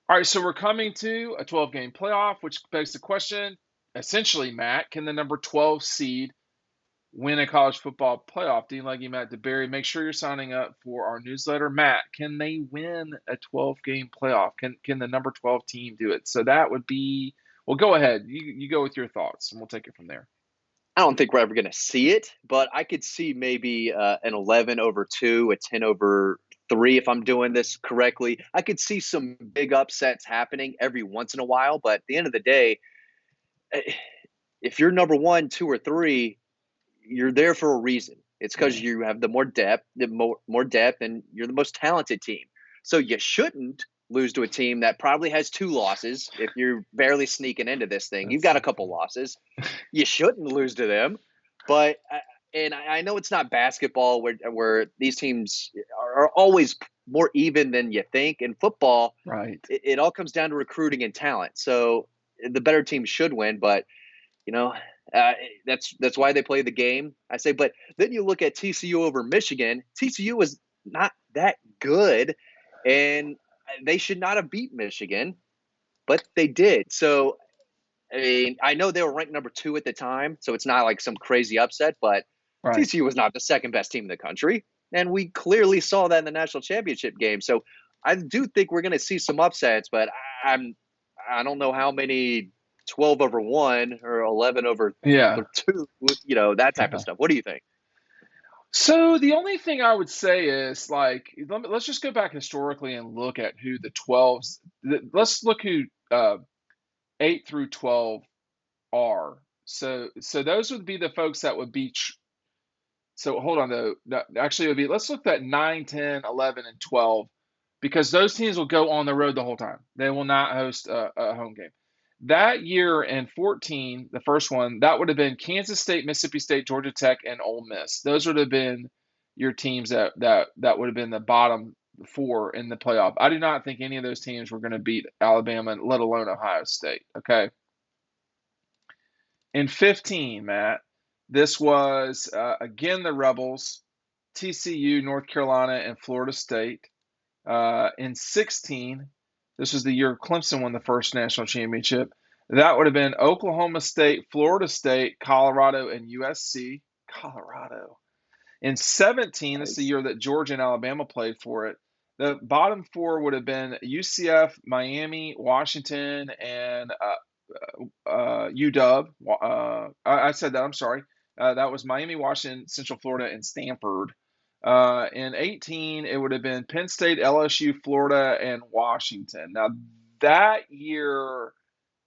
All right, so we're coming to a 12-game playoff, which begs the question, essentially, Matt, can the number 12 seed win a college football playoff? Dean Legge, Matt DeBerry, make sure you're signing up for our newsletter. Matt, can they win a 12-game playoff? Can the number 12 team do it? So that would be, well, go ahead. You go with your thoughts, and we'll take it from there. I don't think we're ever going to see it, but I could see maybe an 11 over 2, a 10 over 3 if I'm doing this correctly. I could see some big upsets happening every once in a while, but at the end of the day, eh, if you're number 1, 2, or 3, you're there for a reason. It's because Yeah. you have the more depth, and you're the most talented team. So you shouldn't lose to a team that probably has 2 losses. If you're barely sneaking into this thing, you've That's got a so couple funny. losses. You shouldn't lose to them, but and I know it's not basketball where these teams are always more even than you think. In football, Right. it all comes down to recruiting and talent. So the better team should win, but you know, uh, that's why they play the game. I say, but then you look at TCU over Michigan. TCU was not that good, and they should not have beat Michigan, but they did. So I mean, I know they were ranked number 2 at the time, so it's not like some crazy upset, but Right. TCU was not the second best team in the country. And we clearly saw that in the national championship game. So I do think we're going to see some upsets, but I'm I don't know how many 12 over 1 or 11 over Yeah. 2, that type of stuff. What do you think? So the only thing I would say is like let's just go back historically and look at who the 12s. Let's look who 8 through 12 are. So those would be the folks that would be. So hold on though. Actually, it would be. Let's look at 9, 10, 11, and 12 because those teams will go on the road the whole time. They will not host a home game. That year in 14, the first one, that would have been Kansas State, Mississippi State, Georgia Tech, and Ole Miss. Those would have been your teams that would have been the bottom four in the playoff. I do not think any of those teams were going to beat Alabama, let alone Ohio State. Okay. In 15, Matt, this was again the Rebels, TCU, North Carolina, and Florida State. In 16, this was the year Clemson won the first national championship. That would have been Oklahoma State, Florida State, Colorado, and USC. Colorado. In 17, this is the Nice. year that Georgia and Alabama played for it. The bottom four would have been UCF, Miami, Washington, and UW. I said that, I'm sorry. That was Miami, Washington, Central Florida, and Stanford. In 18, it would have been Penn State, LSU, Florida, and Washington. Now, that year,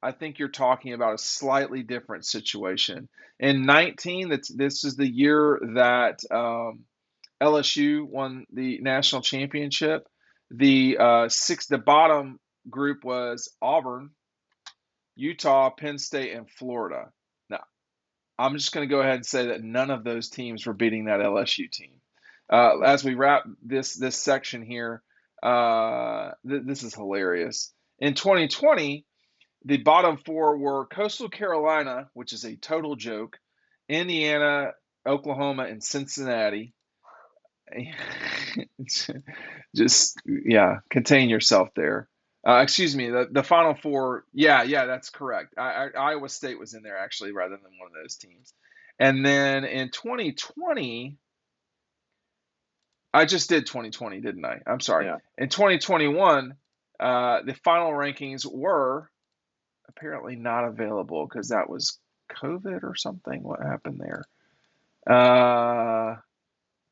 I think you're talking about a slightly different situation. In 19, this is the year that LSU won the national championship. The bottom group was Auburn, Utah, Penn State, and Florida. Now, I'm just going to go ahead and say that none of those teams were beating that LSU team. As we wrap this section here, this is hilarious. In 2020, the bottom four were Coastal Carolina, which is a total joke, Indiana, Oklahoma, and Cincinnati. Just yeah, contain yourself there. Excuse me, the final four. Yeah, yeah, that's correct. Iowa State was in there actually, rather than one of those teams. And then in 2020, I just did 2020, didn't I? I'm sorry. Yeah. In 2021, the final rankings were apparently not available because that was COVID or something. What happened there? Uh,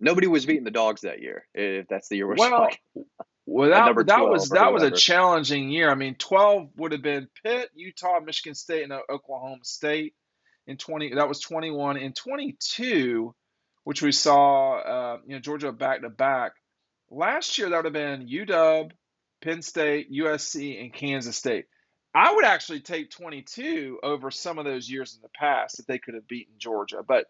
Nobody was beating the Dogs that year, if that's the year we're well, talking. At number that was 12 or that was a whoever. challenging year. I mean, 12 would have been Pitt, Utah, Michigan State, and Oklahoma State. In 20, that was 21. In 22, which we saw, Georgia back to back. Last year that would have been UW, Penn State, USC, and Kansas State. I would actually take 22 over some of those years in the past that they could have beaten Georgia, but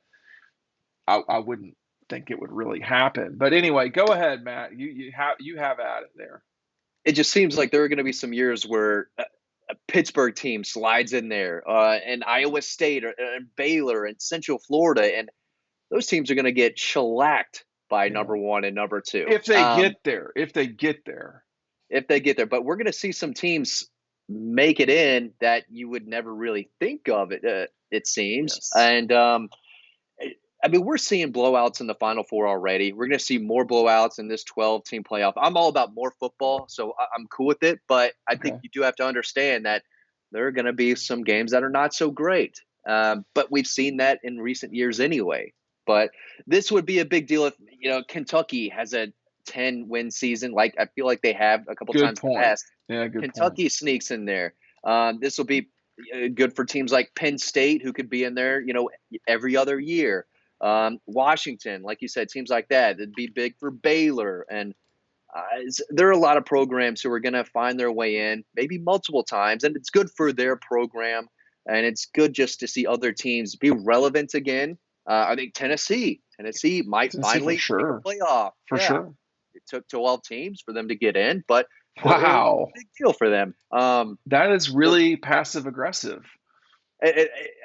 I wouldn't think it would really happen. But anyway, go ahead, Matt. You have at it there. It just seems like there are going to be some years where a Pittsburgh team slides in there, and Iowa State, and Baylor, and Central Florida, and those teams are going to get shellacked by Yeah. number 1 and number 2. If they get there, if they get there. if they get there. But we're going to see some teams make it in that you would never really think of it. It seems, Yes. and I mean, we're seeing blowouts in the Final Four already. We're going to see more blowouts in this 12-team playoff. I'm all about more football, so I'm cool with it. But I think Okay. you do have to understand that there are going to be some games that are not so great. But we've seen that in recent years anyway. But this would be a big deal if Kentucky has a 10-win season, like I feel like they have a couple Good times in the point. past. Yeah, good point. Kentucky sneaks in there. This will be good for teams like Penn State, who could be in there, every other year. Washington, like you said, teams like that. It'd be big for Baylor. And there are a lot of programs who are going to find their way in, maybe multiple times. And it's good for their program. And it's good just to see other teams be relevant again. I think Tennessee might Tennessee for finally make a sure. playoff. For Yeah. sure. It took 12 teams for them to get in, but it was a Wow. big deal for them. That is So really passive aggressive.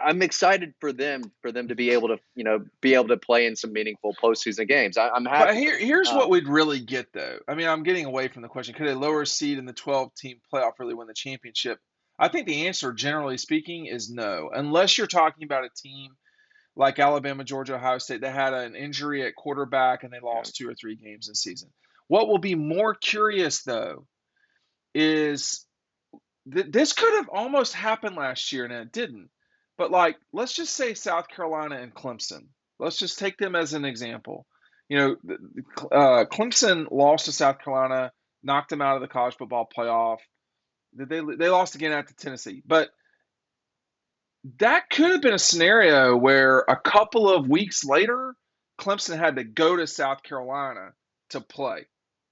I'm excited for them to be able to play in some meaningful postseason games. I'm But happy for here's them. what we'd really get though. I mean, I'm getting away from the question. Could a lower seed in the 12-team playoff really win the championship? I think the answer, generally speaking, is no. Unless you're talking about a team like Alabama, Georgia, Ohio State that had an injury at quarterback and they Yeah, lost 2 or 3 games this season. What will be more curious though is this could have almost happened last year and it didn't. But like, let's just say South Carolina and Clemson. Let's just take them as an example. Clemson lost to South Carolina, knocked them out of the college football playoff. They lost again at Tennessee, but that could have been a scenario where a couple of weeks later, Clemson had to go to South Carolina to play,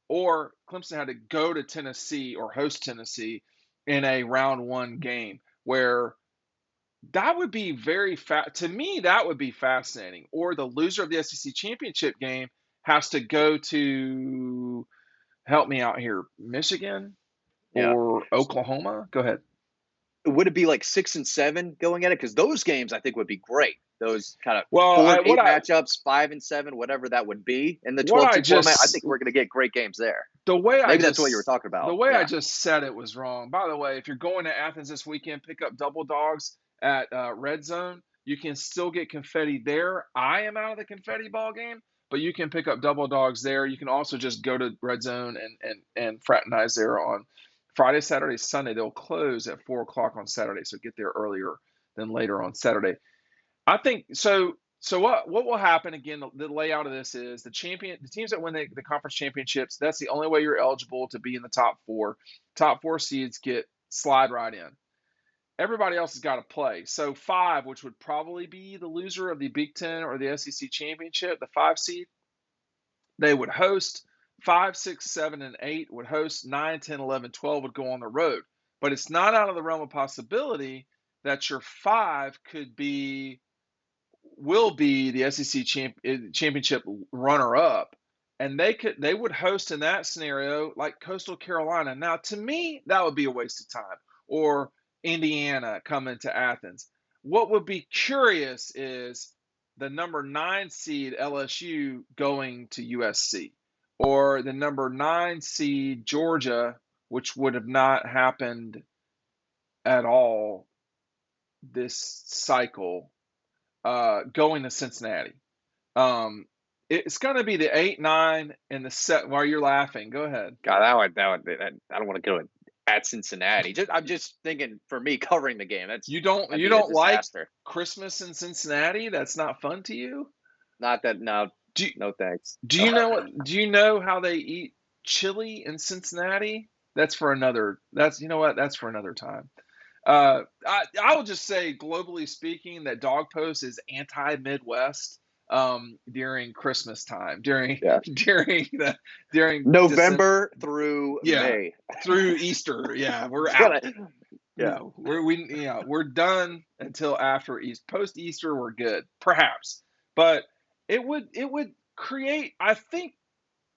or Clemson had to go to Tennessee or host Tennessee in a round one game where that would be to me that would be fascinating. Or the loser of the SEC championship game has to go to, help me out here, Michigan yeah. or Oklahoma. Go ahead. Would it be like 6 and 7 going at it? Because those games I think would be great. Those kind of Well, 4 and 8 matchups, 5 and 7, whatever that would be in the what I 12-team format. I just think we're going to get great games there. the way I Maybe that's what you were just talking the about. way I Yeah. just said it was wrong. By the way, if you're going to Athens this weekend, pick up double dogs at Red Zone. You can still get confetti there. I am out of the confetti ball game, but you can pick up double dogs there. You can also just go to Red Zone and fraternize there on Friday, Saturday, Sunday. They'll close at 4 o'clock on Saturday, so get there earlier than later on Saturday. I think so. So what will happen again? The layout of this is the teams that win the conference championships. That's the only way you're eligible to be in the top four. Top four seeds get slide right in. Everybody else has got to play. So five, which would probably be the loser of the Big Ten or the SEC championship, the 5 seed, they would host. 5, 6, 7, and 8 would host. 9, 10, 11, 12 would go on the road. But it's not out of the realm of possibility that your five will be the SEC championship runner up, and they would host in that scenario like Coastal Carolina. Now, to me, that would be a waste of time. Or Indiana coming to Athens. What would be curious is the number 9 seed LSU going to USC, or the number 9 seed Georgia, which would have not happened at all this cycle, going to Cincinnati. Um, it's going to be the 8, 9, and the set. While you're laughing, go ahead. God, I don't want to go at Cincinnati. I'm just thinking for me covering the game. You don't That'd you be a don't like disaster. Christmas in Cincinnati? That's not fun to you? Not that no, Do no thanks. do you know what? Do you know how they eat chili in Cincinnati? That's for another. That's you know what? That's for another time. I will just say, globally speaking, that Dog Post is anti-Midwest during Christmas time, during Yeah. during December, November through yeah, May. through Easter. Yeah, we're It's out. gonna, yeah. No, we're done until after Easter. Post Easter, we're good, perhaps, but it would create. I think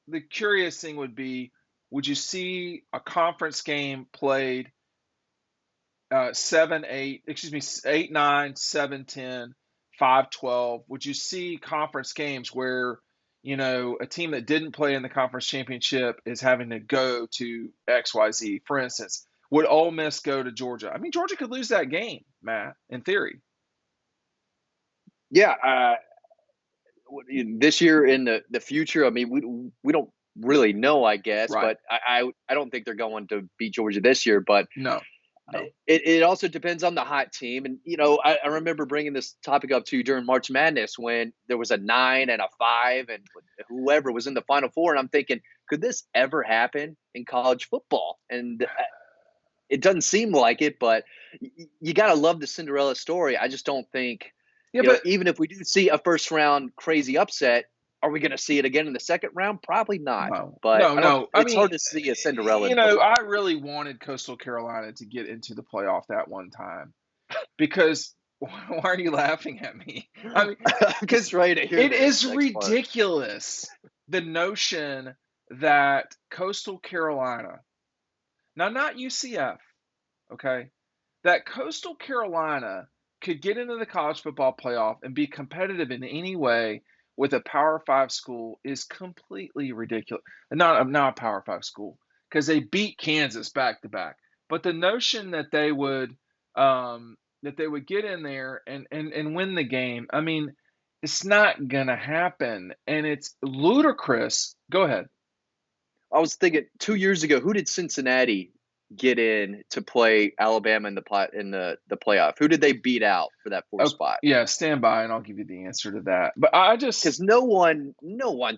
the curious thing would be, would you see a conference game played 7, 8, excuse me, 8, 9, 7, 10, 5, 12? Would you see conference games where a team that didn't play in the conference championship is having to go to XYZ. For instance, would Ole Miss go to Georgia? I mean, Georgia could lose that game, Matt, in theory. Yeah, this year in the future, I mean, we don't really know, I guess, Right. but I don't think they're going to beat Georgia this year. But No, no. it also depends on the hot team. And, I remember bringing this topic up to you during March Madness when there was a 9 and a 5 and whoever was in the Final Four. And I'm thinking, could this ever happen in college football? And it doesn't seem like it, but you got to love the Cinderella story. I just don't think, Yeah, but even if we do see a first round crazy upset, are we going to see it again in the second round? Probably not. no, But no, I don't. no. I It's mean, hard to see a Cinderella in football. I really wanted Coastal Carolina to get into the playoff that one time because why are you laughing at me? I mean, I'm just because ready to hear it the is next part. ridiculous the notion that Coastal Carolina, now not UCF, okay, that Coastal Carolina could get into the college football playoff and be competitive in any way with a Power Five school is completely ridiculous. Not a Power Five school because they beat Kansas back to back. But the notion that they would get in there and win the game, I mean, it's not gonna happen, and it's ludicrous. Go ahead. I was thinking 2 years ago, who did Cincinnati get in to play Alabama in the playoff? Who did they beat out for that fourth Oh, spot? yeah, stand by, and I'll give you the answer to that. But I Because just, no one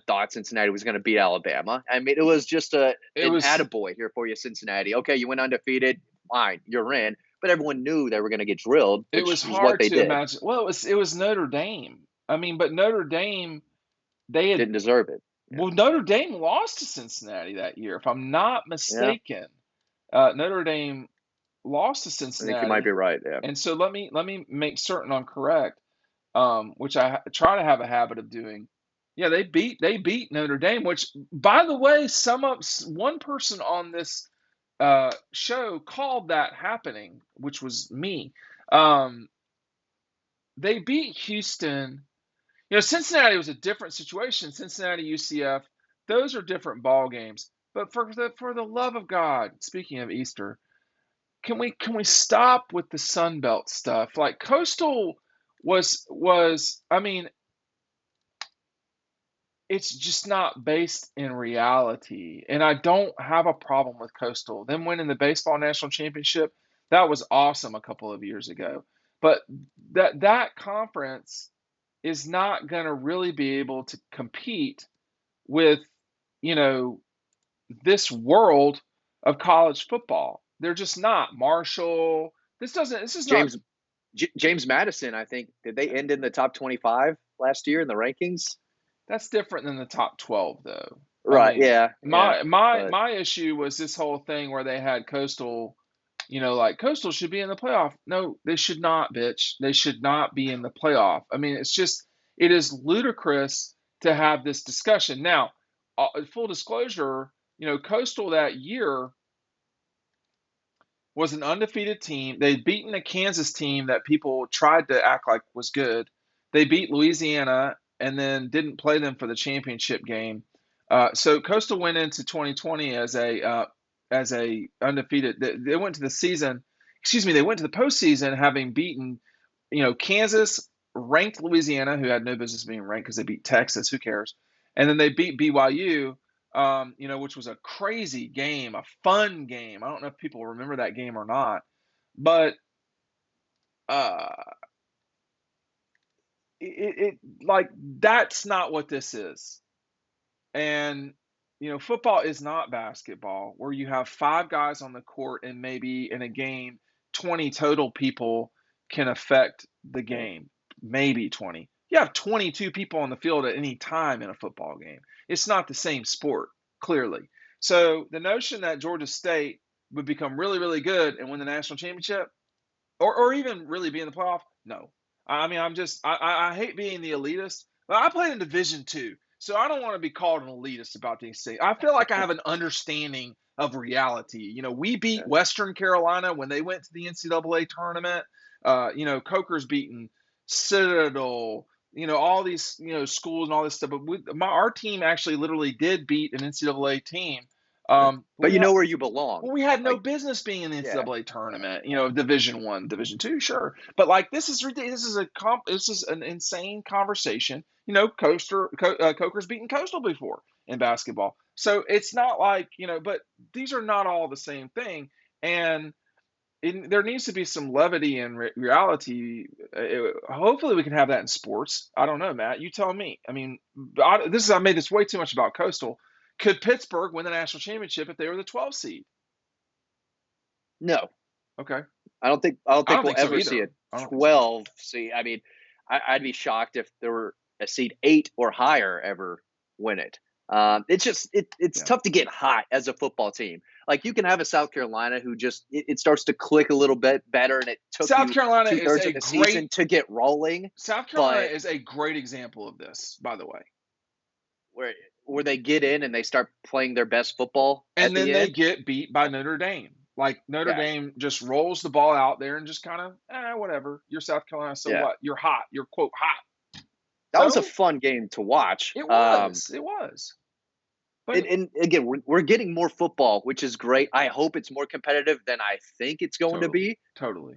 thought Cincinnati was going to beat Alabama. I mean, it was just it an was attaboy here for you, Cincinnati. Okay, you went undefeated, fine, you're in. But everyone knew they were going to get drilled, it which was is what hard they to did. imagine. Well, it was Notre Dame. I mean, but Notre Dame, they had Didn't deserve it. Yeah, well, Notre Dame lost to Cincinnati that year, if I'm not yeah. mistaken. Notre Dame lost to I think you might Cincinnati, be right. Yeah. and so let me make certain I'm correct, which I try to have a habit of doing. Yeah, they beat Notre Dame, which, by the way, one person on this show called that happening, which was me. Um, they beat Houston. Cincinnati was a different situation. Cincinnati, UCF, those are different ball games. But for the love of God, speaking of Easter, can we stop with the Sun Belt stuff? Like Coastal was I mean, it's just not based in reality. And I don't have a problem with Coastal. Them winning the baseball national championship, that was awesome a couple of years ago. But that conference is not going to really be able to compete with, you know, this world of college football. They're just not. Marshall, this is not. James Madison, I think, did they end in the top 25 last year in the rankings? That's different than the top 12 though. I Right. mean, Yeah. Yeah. But my issue was this whole thing where they had Coastal, like Coastal should be in the playoff. No, they should not, bitch. They should not be in the playoff. I mean, it is ludicrous to have this discussion. Now, full disclosure, Coastal that year was an undefeated team. They'd beaten a Kansas team that people tried to act like was good. They beat Louisiana and then didn't play them for the championship game. So Coastal went into 2020 as a undefeated. They went to the season. Excuse me. They went to the postseason having beaten, Kansas, ranked Louisiana, who had no business being ranked because they beat Texas. Who cares? And then they beat BYU, which was a crazy game, a fun game. I don't know if people remember that game or not, but uh, it like that's not what this is. And football is not basketball where you have five guys on the court and maybe in a game 20 total people can affect the game, maybe 20. You have 22 people on the field at any time in a football game. It's not the same sport, clearly. So the notion that Georgia State would become really, really good and win the national championship, or even really be in the playoff, no. I mean, I hate being the elitist, but I played in Division Two, so I don't want to be called an elitist about these things. I feel like I have an understanding of reality. We beat Western Carolina when they went to the NCAA tournament. Coker's beaten Citadel, all these, schools and all this stuff. But our team actually literally did beat an NCAA team. Yeah. But But you know where you belong. we had no Like, business being in the yeah. NCAA tournament. Division One, Division Two, sure. But like this is ridiculous. This is an insane conversation. Coker's beaten Coastal before in basketball, so it's not like But these are not all the same thing, and there needs to be some levity and reality. Hopefully, we can have that in sports. I don't know, Matt. You tell me. I mean, I made this way too much about Coastal. Could Pittsburgh win the national championship if they were the 12th seed? No, Okay. I don't think I don't we'll think so ever see either. a I don't think so either. 12 seed. I mean, I'd be shocked if there were a seed 8 or higher ever win it. It's Yeah. tough to get hot as a football team. Like, you can have a South Carolina who just it starts to click a little bit better, and it took South you Carolina is 2/3 a of the season great to get rolling. South Carolina But is a great example of this, by the way. where they get in and they start playing their best football at And then the they end, get beat by Notre Dame. Like Notre yeah, Dame just rolls the ball out there and just kind of, whatever. You're South Carolina, so yeah, what? You're hot. You're quote hot. that was a So fun game to watch. it was. It was. But And again, we're getting more football, which is great. I hope it's more competitive than I think it's going to totally, be. totally.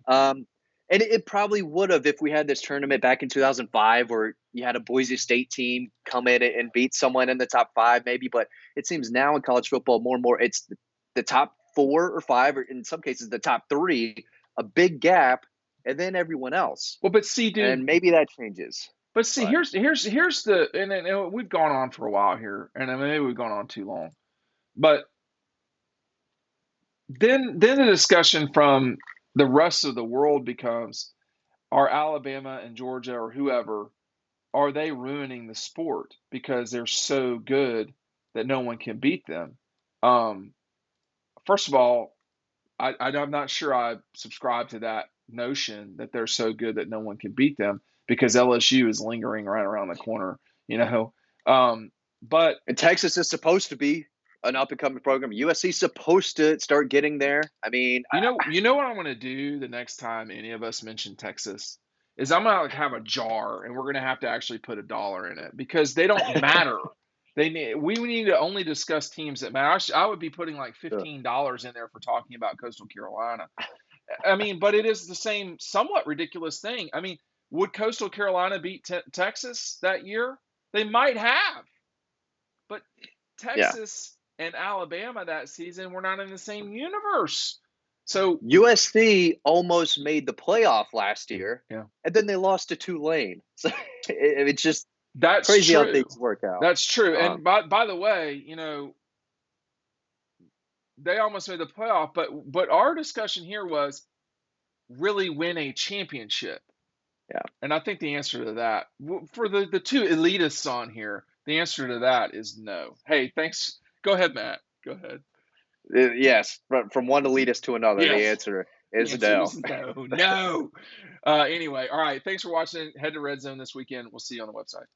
And it probably would have if we had this tournament back in 2005 where you had a Boise State team come in and beat someone in the top 5 maybe. But it seems now in college football more and more it's the top 4 or 5, or in some cases the top 3, a big gap, and then everyone else. Well, but see, dude. And maybe that changes. But see, But here's the and we've gone on for a while here, and maybe we've gone on too long. But then the discussion from the rest of the world becomes: are Alabama and Georgia or whoever, are they ruining the sport because they're so good that no one can beat them? Um, First of all, I'm not sure I subscribe to that notion that they're so good that no one can beat them because LSU is lingering right around the corner, you know. Um, but and Texas is supposed to be an up and coming program. USC is supposed to start getting there. I mean, you know what I'm going to do the next time any of us mention Texas is I'm going to have a jar and we're going to have to actually put $1 in it because they don't matter. We need to only discuss teams that matter. I would be putting like $15 in there for talking about Coastal Carolina. I mean, but it is the same somewhat ridiculous thing. I mean, would Coastal Carolina beat Texas that year? They might have, but yeah, Texas and Alabama that season were not in the same universe. So, USC almost made the playoff last year, yeah, and then they lost to Tulane. So it's just that's crazy how true. things work out. That's true. And Um, by the way, they almost made the playoff, but our discussion here was really win a championship. yeah, And I think the answer to that, for the two elitists on here, the answer to that is no. Hey, thanks. Go ahead, Matt. Go ahead. yes, from one elitist to another, the Yes. answer The is answer no. is no. No. Anyway, all right. Thanks for watching. Head to Red Zone this weekend. We'll see you on the website.